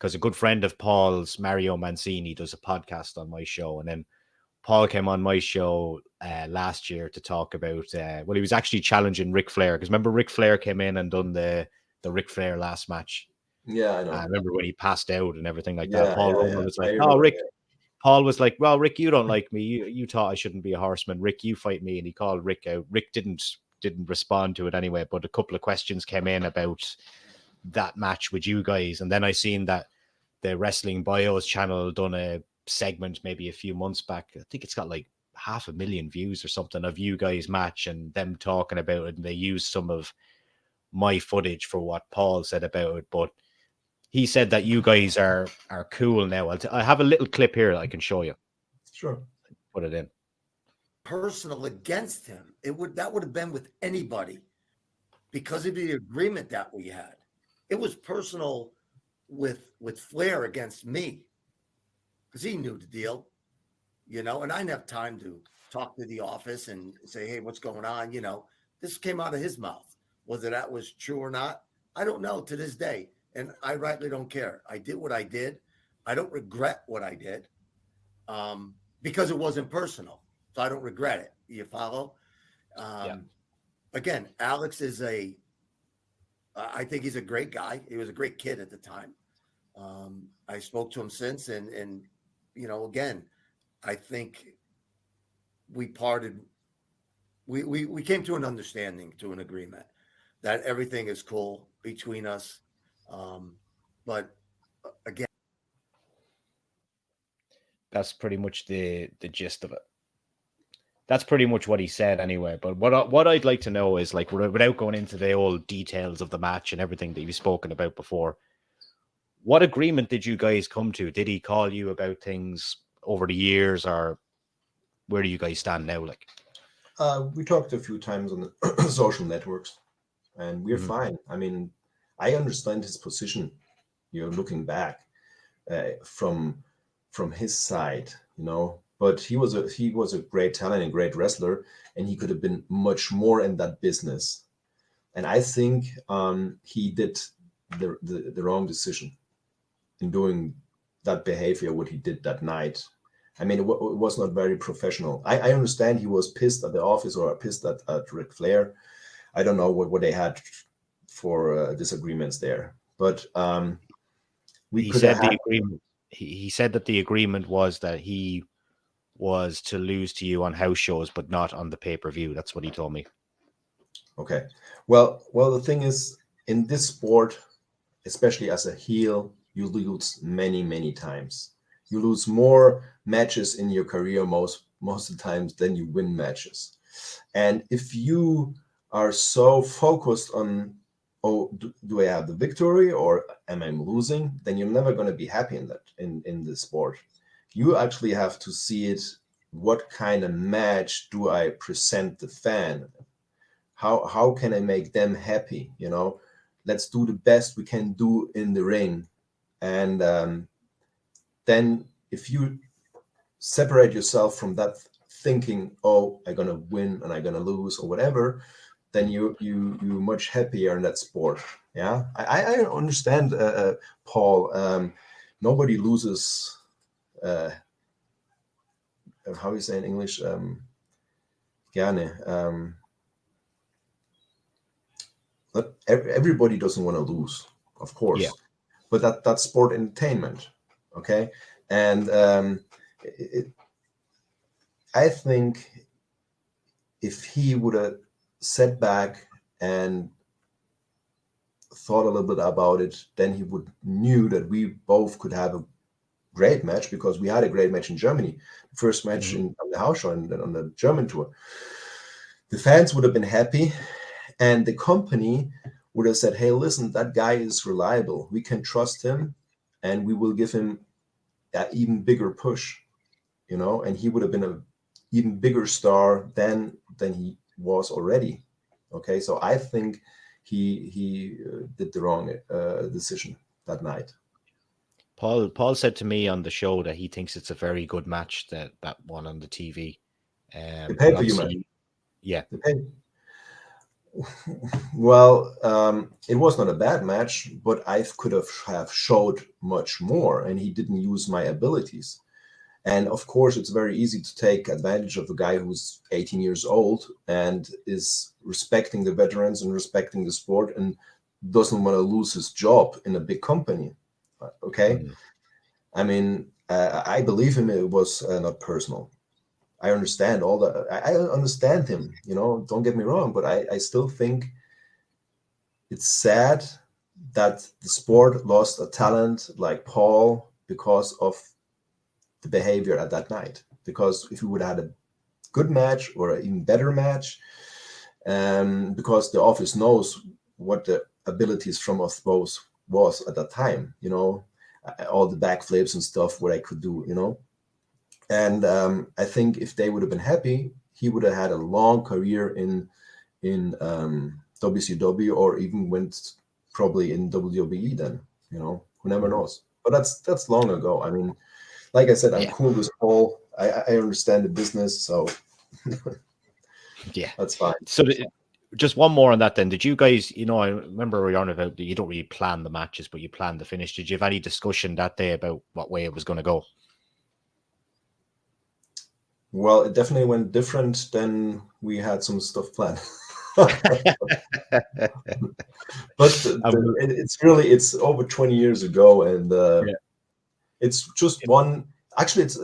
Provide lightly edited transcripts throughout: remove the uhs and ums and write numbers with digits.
because a good friend of Paul's, Mario Mancini, does a podcast on my show, and then Paul came on my show last year to talk about, he was actually challenging Ric Flair, because remember Ric Flair came in and done the Ric Flair last match. Yeah, I know. I remember when he passed out and everything like Yeah, that. Paul yeah, Roma yeah. was I like, "Oh, remember, Rick." yeah. Paul was like, "Well, Rick, you don't like me. You thought I shouldn't be a horseman. Rick, you fight me." And he called Rick out. Rick didn't respond to it anyway, but a couple of questions came in about that match with you guys, and then I seen that the Wrestling Bios channel done a segment maybe a few months back. I think it's got like 500,000 views or something of you guys match and them talking about it, and they used some of my footage for what Paul said about it, but he said that you guys are cool now. I have a little clip here that I can show you. Sure. Put it in. Personal against him. That would have been with anybody because of the agreement that we had. It was personal with Flair against me because he knew the deal, and I didn't have time to talk to the office and say, "Hey, what's going on?" This came out of his mouth. Whether that was true or not, I don't know to this day. And I rightly don't care. I did what I did. I don't regret what I did because it wasn't personal. So I don't regret it. You follow? Yeah. Again, Alex is I think he's a great guy. He was a great kid at the time. I spoke to him since. And again, I think we parted. We came to an understanding, to an agreement that everything is cool between us. But again, that's pretty much the gist of it. That's pretty much what he said anyway. But what I'd like to know is, like, without going into the old details of the match and everything that you've spoken about before, what agreement did you guys come to? Did he call you about things over the years, or where do you guys stand now? Like, we talked a few times on the social networks, and we're fine. I mean, I understand his position. Looking back from his side, but he was a great talent and great wrestler, and he could have been much more in that business. And I think he did the wrong decision in doing that behavior, what he did that night. I mean, it was not very professional. I understand he was pissed at the office or pissed at Ric Flair. I don't know what they had for disagreements there, but he said the agreement. He said that the agreement was that he was to lose to you on house shows, but not on the pay-per-view. That's what he told me. Okay. Well, the thing is, in this sport, especially as a heel, you lose many, many times. You lose more matches in your career most of the times than you win matches. And if you are so focused on, oh, do I have the victory or am I losing? Then you're never going to be happy in this sport. You actually have to see it. What kind of match do I present the fan? How can I make them happy? Let's do the best we can do in the ring. And then if you separate yourself from that thinking, oh, I'm going to win and I'm going to lose or whatever, then you're much happier in that sport. Yeah, I understand, Paul. Nobody loses. How you say in English? Gerne. Everybody doesn't want to lose, of course. Yeah. But that's sport entertainment, okay? And I think if he would have sat back and thought a little bit about it, then he would knew that we both could have a great match, because we had a great match in Germany, the first match on the house show and then on the German tour. The fans would have been happy, and the company would have said, hey, listen, that guy is reliable. We can trust him, and we will give him an even bigger push, and he would have been an even bigger star than he was already. Okay, so I think he did the wrong decision that night. Paul said to me on the show that he thinks it's a very good match, that one on the TV. The pay-per-view match. Yeah. Well, it was not a bad match, but I could have showed much more, and he didn't use my abilities. And of course, it's very easy to take advantage of a guy who's 18 years old and is respecting the veterans and respecting the sport and doesn't want to lose his job in a big company. Okay. Mm. I mean, I believe him. It was not personal. I understand all that. I understand him, don't get me wrong, but I still think it's sad that the sport lost a talent like Paul because of the behavior at that night. Because if we would have had a good match or an even better match, because the office knows what the abilities from us both was at that time, all the backflips and stuff what I could do, and I think if they would have been happy, he would have had a long career in WCW or even went probably in WWE then, who never knows. But that's long ago. I mean, like I said, I'm Yeah. cool with Paul. I understand the business, so Yeah. that's fine. So just one more on that then. Did you guys, I remember we were on about you don't really plan the matches, but you plan the finish. Did you have any discussion that day about what way it was going to go? Well, it definitely went different than we had some stuff planned. But it's over 20 years ago, and it's just one. Actually, it's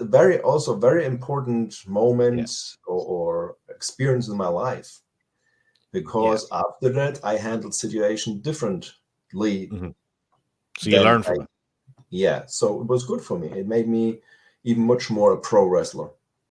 also a very important moment or experience in my life, because after that I handled situation differently. Mm-hmm. So you learned from it. Yeah, so it was good for me. It made me even much more a pro wrestler.